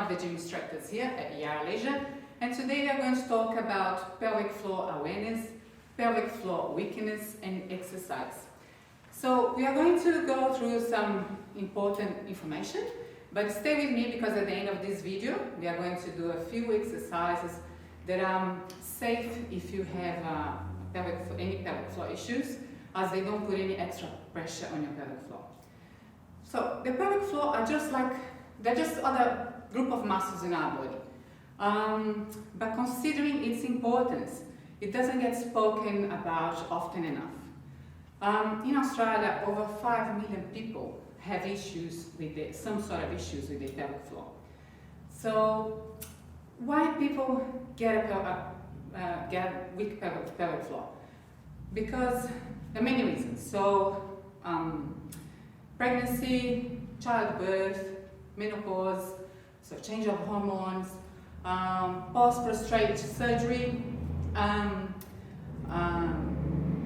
of the gym instructors here at Yarra Leisure, and today we are going to talk about pelvic floor awareness, pelvic floor weakness and exercise. So we are going to go through some important information, but stay with me because at the end of this video we are going to do a few exercises that are safe if you have any pelvic floor issues, as they don't put any extra pressure on your pelvic floor. So the pelvic floor are they're just other group of muscles in our body. But considering its importance, it doesn't get spoken about often enough. In Australia, over 5 million people have issues with some sort of issues with the pelvic floor. So why people get a weak pelvic floor? Because there are many reasons. So pregnancy, childbirth, menopause, so change of hormones, post-prostate surgery,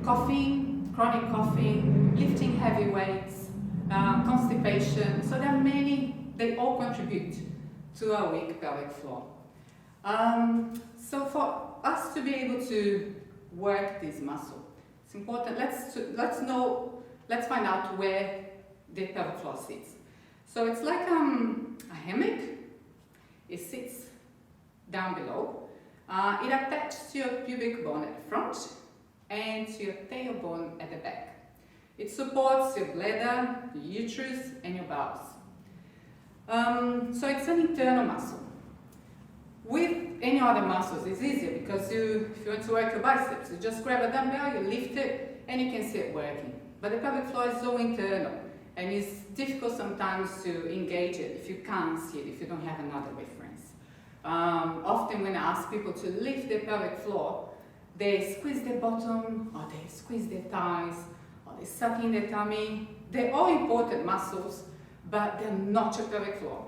coughing, chronic coughing, lifting heavy weights, constipation. So there are many, they all contribute to a weak pelvic floor. So for us to be able to work this muscle, it's important, let's find out where the pelvic floor sits. So it's like a hammock. It sits down below. It attaches to your pubic bone at the front and to your tailbone at the back. It supports your bladder, your uterus and your bowels. So it's an internal muscle. With any other muscles it's easier because if you want to work your biceps, you just grab a dumbbell, you lift it and you can see it working. But the pelvic floor is so internal and it's difficult sometimes to engage it if you can't see it, if you don't have another reference. Often when I ask people to lift their pelvic floor, they squeeze their bottom, or they squeeze their thighs, or they suck in their tummy. They're all important muscles, but they're not your pelvic floor.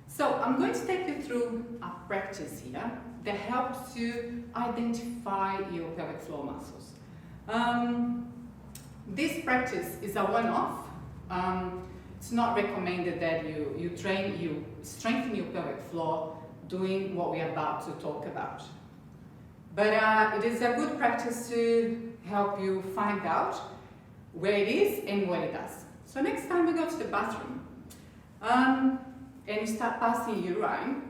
So I'm going to take you through a practice here that helps you identify your pelvic floor muscles. This practice is a one-off. It's not recommended that you strengthen your pelvic floor doing what we are about to talk about. But it is a good practice to help you find out where it is and what it does. So next time we go to the bathroom and you start passing urine,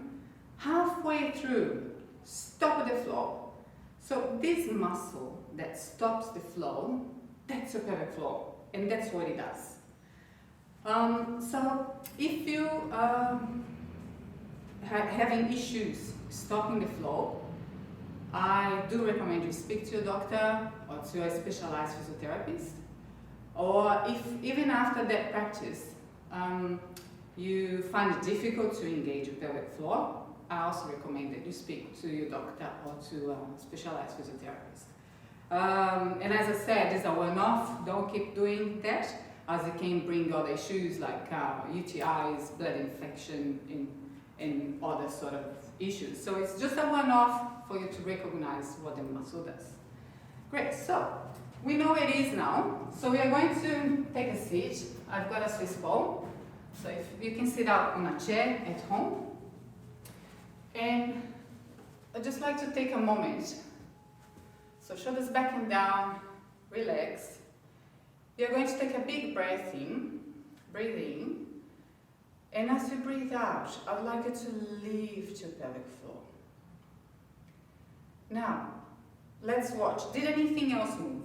halfway through, stop at the floor. So this muscle that stops the flow, that's your pelvic floor, and that's what it does. So if you are having issues stopping the flow, I do recommend you speak to your doctor or to a specialized physiotherapist. Or if even after that practice you find it difficult to engage your pelvic floor, I also recommend that you speak to your doctor or to a specialized physiotherapist. And as I said, this is a one-off, don't keep doing that, as it can bring other issues like UTIs, blood infection, and other sort of issues. So it's just a one-off for you to recognize what the muscle does. Great, so we know where it is now. So we are going to take a seat. I've got a Swiss ball. So if you can sit up on a chair at home. And I'd just like to take a moment. So shoulders back and down, relax. You're going to take a big breath in, breathe in, and as you breathe out, I'd like you to lift your pelvic floor. Now, let's watch. Did anything else move?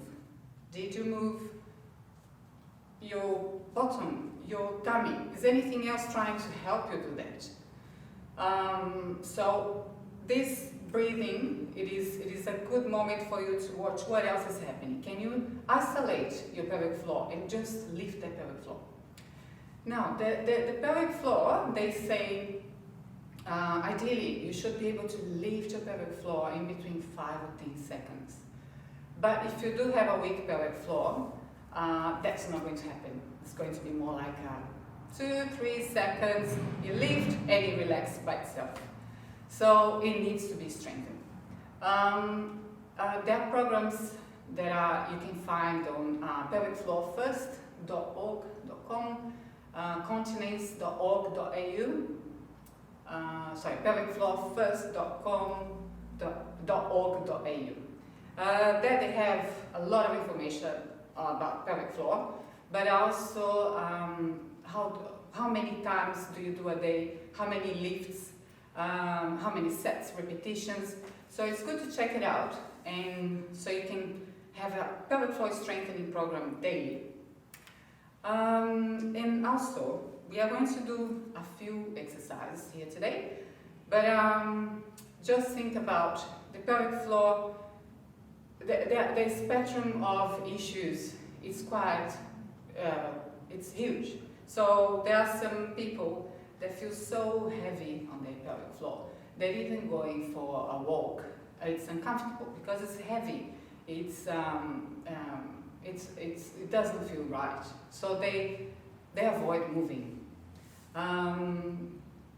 Did you move your bottom, your tummy? Is anything else trying to help you do that? So this breathing, it is a good moment for you to watch what else is happening. Can you isolate your pelvic floor and just lift the pelvic floor? Now, the pelvic floor, they say, ideally, you should be able to lift your pelvic floor in between 5 or 10 seconds. But if you do have a weak pelvic floor, that's not going to happen. It's going to be more like 2-3 seconds, you lift and it relaxes by itself. So it needs to be strengthened. There are programs that you can find on pelvicfloorfirst.org.com, continence.org.au, pelvicfloorfirst.org.au. There they have a lot of information about pelvic floor, but also how many times do you do a day, how many lifts, how many sets, repetitions. So it's good to check it out, and so you can have a pelvic floor strengthening program daily. And also, we are going to do a few exercises here today, but just think about the pelvic floor. The spectrum of issues is quite, it's huge. So there are some people that feel so heavy on their pelvic floor that even going for a walk, it's uncomfortable because it's heavy. It doesn't feel right. So they avoid moving.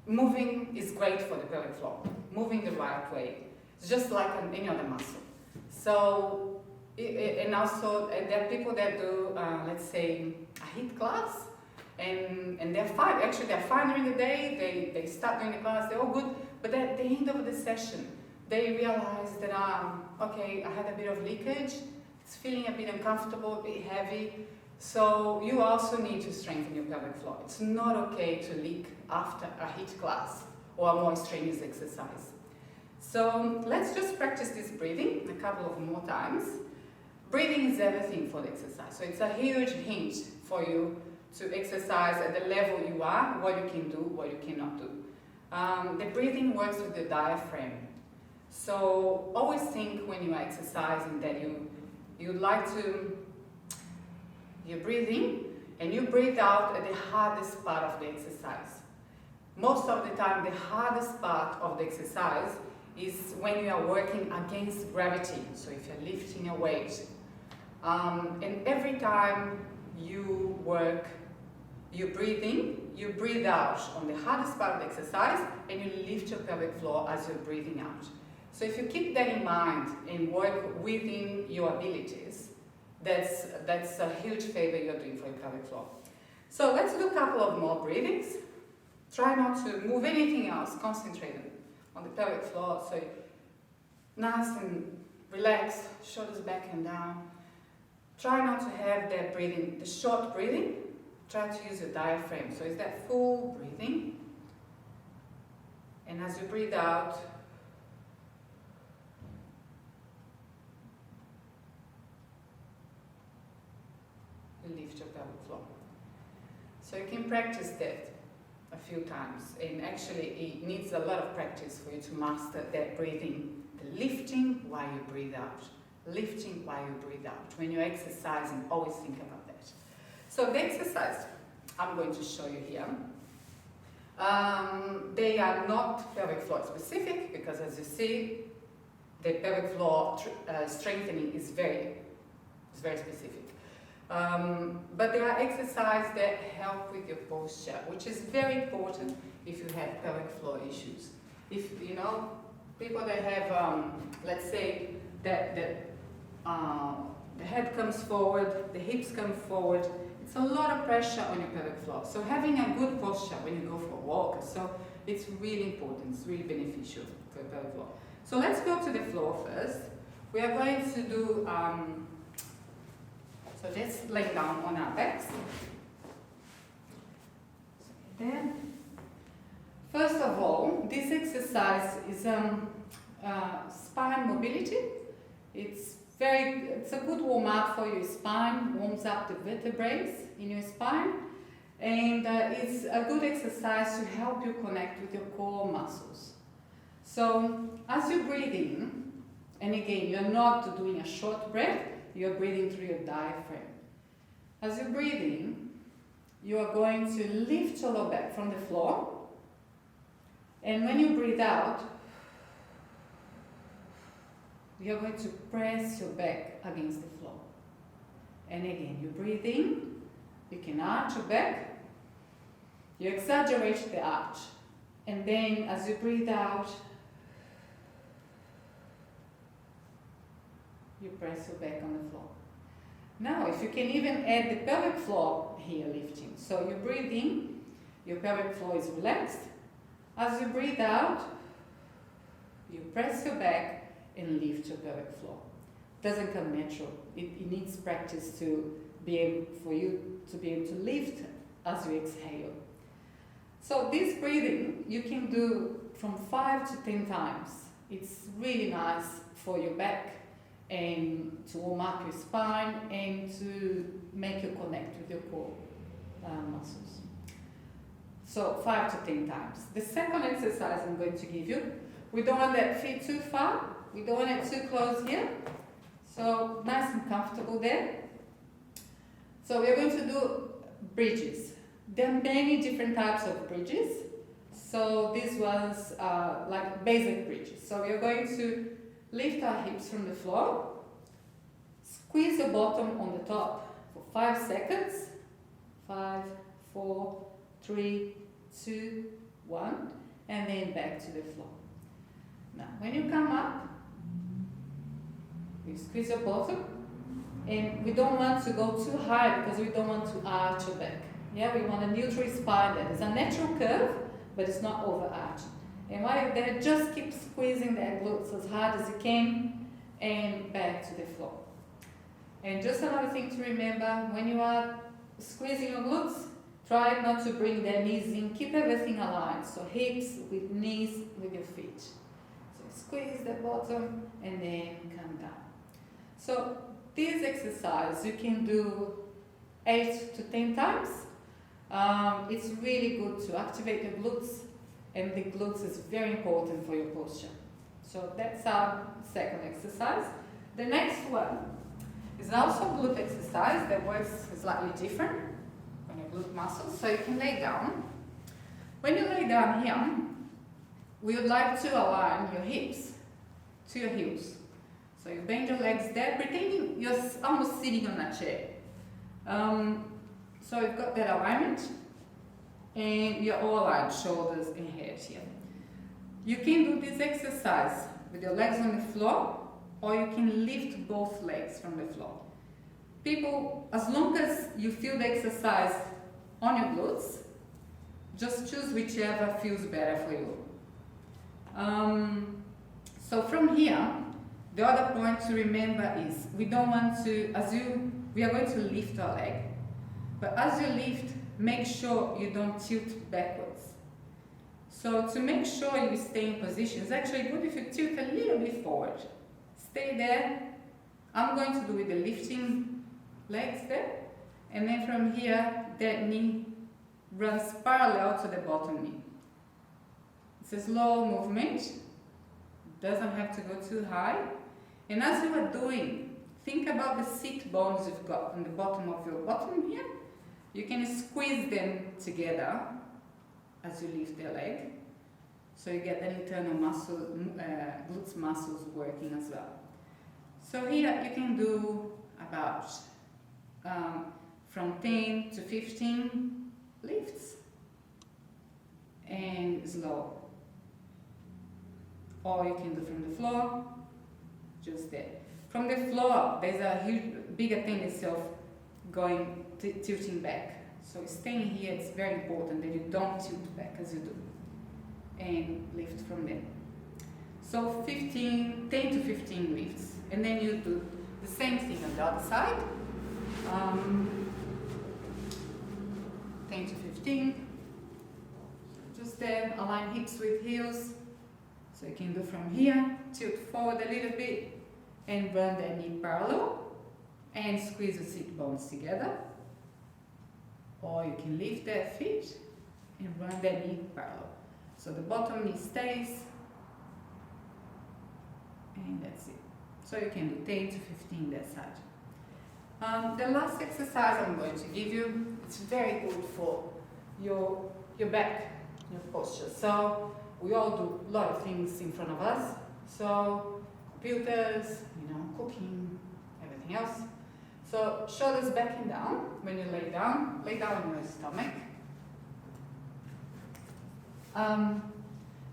Moving is great for the pelvic floor. Moving the right way. It's just like any other muscle. So, and also there are people that do, let's say, a HIIT class, and they're fine. Actually, they're fine during the day. They start doing the class. They're all good. But at the end of the session, they realize that okay, I had a bit of leakage. It's feeling a bit uncomfortable, a bit heavy. So you also need to strengthen your pelvic floor. It's not okay to leak after a HIIT class or a more strenuous exercise. So let's just practice this breathing a couple of more times. Breathing is everything for the exercise. So it's a huge hint for you to exercise at the level you are, what you can do, what you cannot do. The breathing works with the diaphragm. So always think when you are exercising that you're breathing and you breathe out at the hardest part of the exercise. Most of the time, the hardest part of the exercise is when you are working against gravity. So if you're lifting a weight, and every time you work, you breathe in, you breathe out on the hardest part of the exercise, and you lift your pelvic floor as you're breathing out. So if you keep that in mind and work within your abilities, that's a huge favor you're doing for your pelvic floor. So let's do a couple of more breathings. Try not to move anything else, concentrate on the pelvic floor. So nice and relaxed, shoulders back and down. Try not to have that breathing, the short breathing. Try to use your diaphragm. So it's that full breathing. And as you breathe out, you lift your pelvic floor. So you can practice that a few times, and actually it needs a lot of practice for you to master that breathing, the lifting while you breathe out, lifting while you breathe out. When you're exercising, always think about that. So the exercise I'm going to show you here, they are not pelvic floor specific, because as you see, the pelvic floor strengthening is very specific. But there are exercises that help with your posture, which is very important if you have pelvic floor issues. If you know people that have, let's say that the head comes forward, the hips come forward, it's a lot of pressure on your pelvic floor. So having a good posture when you go for a walk, so it's really important, it's really beneficial for your pelvic floor. So let's go to the floor first. We are going to do so let's lay down on our backs. Then, first of all, this exercise is spine mobility. It's a good warm up for your spine, warms up the vertebrae in your spine, and it's a good exercise to help you connect with your core muscles. So, as you breathe in, and again, you're not doing a short breath, you're breathing through your diaphragm. As you breathe in, you are going to lift your lower back from the floor. And when you breathe out, you're going to press your back against the floor. And again, you breathe in, you can arch your back, you exaggerate the arch. And then as you breathe out, you press your back on the floor. Now, if you can even add the pelvic floor here lifting. So you breathe in, your pelvic floor is relaxed. As you breathe out, you press your back and lift your pelvic floor. It doesn't come natural. It needs practice for you to be able to lift as you exhale. So this breathing you can do from 5 to 10 times. It's really nice for your back and to warm up your spine and to make you connect with your core muscles. So 5 to 10 times. The second exercise I'm going to give you, we don't want that feet too far, we don't want it too close here. So nice and comfortable there. So we're going to do bridges. There are many different types of bridges. So this was like basic bridges. So we are going to lift our hips from the floor, squeeze the bottom on the top for 5 seconds. 5, 4, 3, 2, 1, and then back to the floor. Now, when you come up, you squeeze your bottom, and we don't want to go too high because we don't want to arch your back. Yeah, we want a neutral spine there. There's a natural curve, but it's not overarching. And while you're there, just keep squeezing the glutes as hard as you can, and back to the floor. And just another thing to remember, when you are squeezing your glutes, try not to bring the knees in. Keep everything aligned. So hips with knees with your feet. So squeeze the bottom and then come down. So this exercise you can do 8 to 10 times. It's really good to activate the glutes, and the glutes is very important for your posture. So that's our second exercise. The next one is also a glute exercise that works slightly different on your glute muscles. So you can lay down. When you lay down here, we would like to align your hips to your heels. So you bend your legs there, pretending you're almost sitting on a chair. So you've got that alignment, and you're all aligned, shoulders and head here. You can do this exercise with your legs on the floor, or you can lift both legs from the floor. People, as long as you feel the exercise on your glutes, just choose whichever feels better for you. So from here, the other point to remember is we don't want to, we are going to lift our leg, but as you lift, make sure you don't tilt backwards. So to make sure you stay in position, it's actually good if you tilt a little bit forward. Stay there. I'm going to do with the lifting legs there, and then from here, that knee runs parallel to the bottom knee. It's a slow movement, doesn't have to go too high. And as you are doing, think about the sit bones you've got on the bottom of your bottom here. You can squeeze them together as you lift the leg, so you get the internal muscle, glutes muscles working as well. So here you can do about from 10 to 15 lifts, and slow. Or you can do from the floor, just there. From the floor, there's a huge, bigger tendency of going, tilting back. So staying here, it's very important that you don't tilt back as you do. And lift from there. So 10 to 15 lifts. And then you do the same thing on the other side. 10 to 15. Just there, align hips with heels. So you can do from here, tilt forward a little bit, and run the knee parallel, and squeeze the sit bones together. Or you can lift their feet and run their knee parallel. So the bottom knee stays, and that's it. So you can do 10 to 15 that side. The last exercise I'm going to give you, it's very good for your back, your posture. So we all do a lot of things in front of us. So computers, cooking, everything else. So shoulders back and down. When you lay down on your stomach.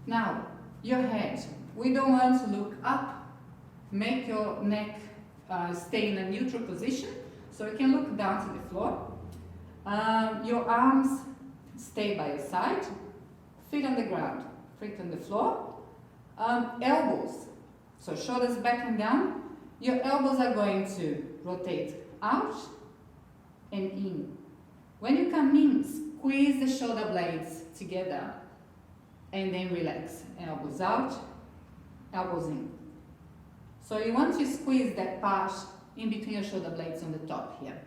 Now, your head. We don't want to look up. Make your neck stay in a neutral position. So you can look down to the floor. Your arms stay by your side. Feet on the ground. feet on the floor. Elbows, so shoulders back and down. Your elbows are going to rotate out and in. When you come in, squeeze the shoulder blades together and then relax. Elbows out, elbows in. So you want to squeeze that part in between your shoulder blades on the top here.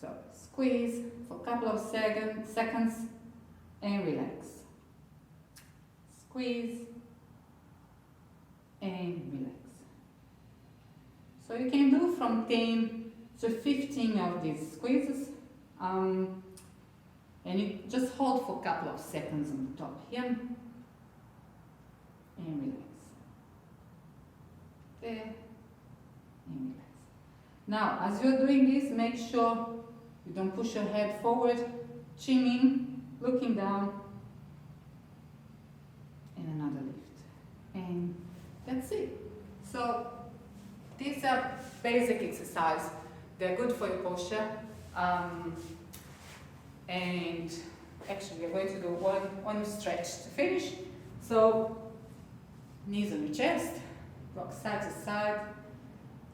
So squeeze for a couple of seconds and relax. Squeeze and relax. So you can do from 10 to 15 of these squeezes. And you just hold for a couple of seconds on the top here. And relax. There. And relax. Now, as you're doing this, make sure you don't push your head forward, chin in, looking down, and another lift. And that's it. So, these are basic exercises. They're good for your posture. And actually, we're going to do one stretch to finish. So, knees on your chest, rock side to side.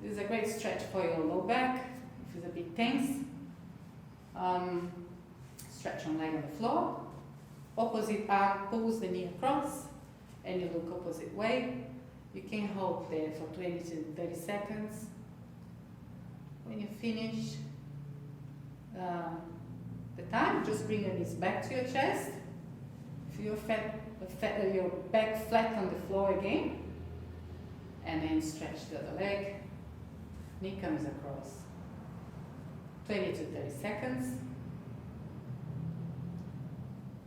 This is a great stretch for your low back if it's a bit tense. Stretch one leg on the floor. Opposite arm, pulls the knee across, and you look opposite way. You can hold there for 20 to 30 seconds. When you finish the time, just bring your knees back to your chest. Feel your back flat on the floor again. And then stretch the other leg. Knee comes across. 20 to 30 seconds.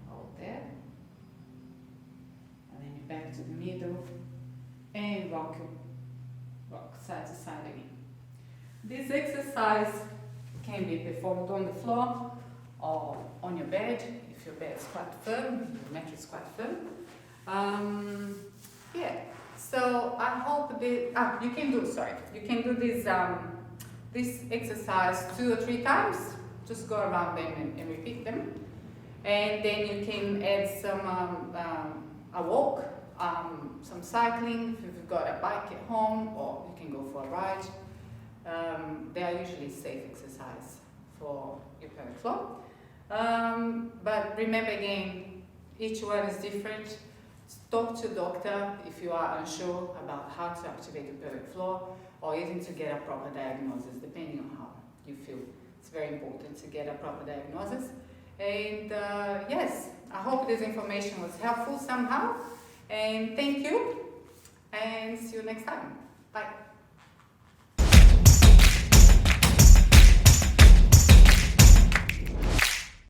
Hold there. And then you're back to the middle. And rock side to side again. This exercise can be performed on the floor or on your bed if your bed is quite firm, your mattress is quite firm. Yeah. So I hope you can do this exercise 2 or 3 times. Just go around them and repeat them, and then you can add some a walk, some cycling if you've got a bike at home, or you can go for a ride. They are usually safe exercise for your pelvic floor. But remember again, each one is different. Talk to a doctor if you are unsure about how to activate the pelvic floor, or even to get a proper diagnosis, depending on how you feel. It's very important to get a proper diagnosis. And yes, I hope this information was helpful somehow. And thank you, and see you next time. Bye.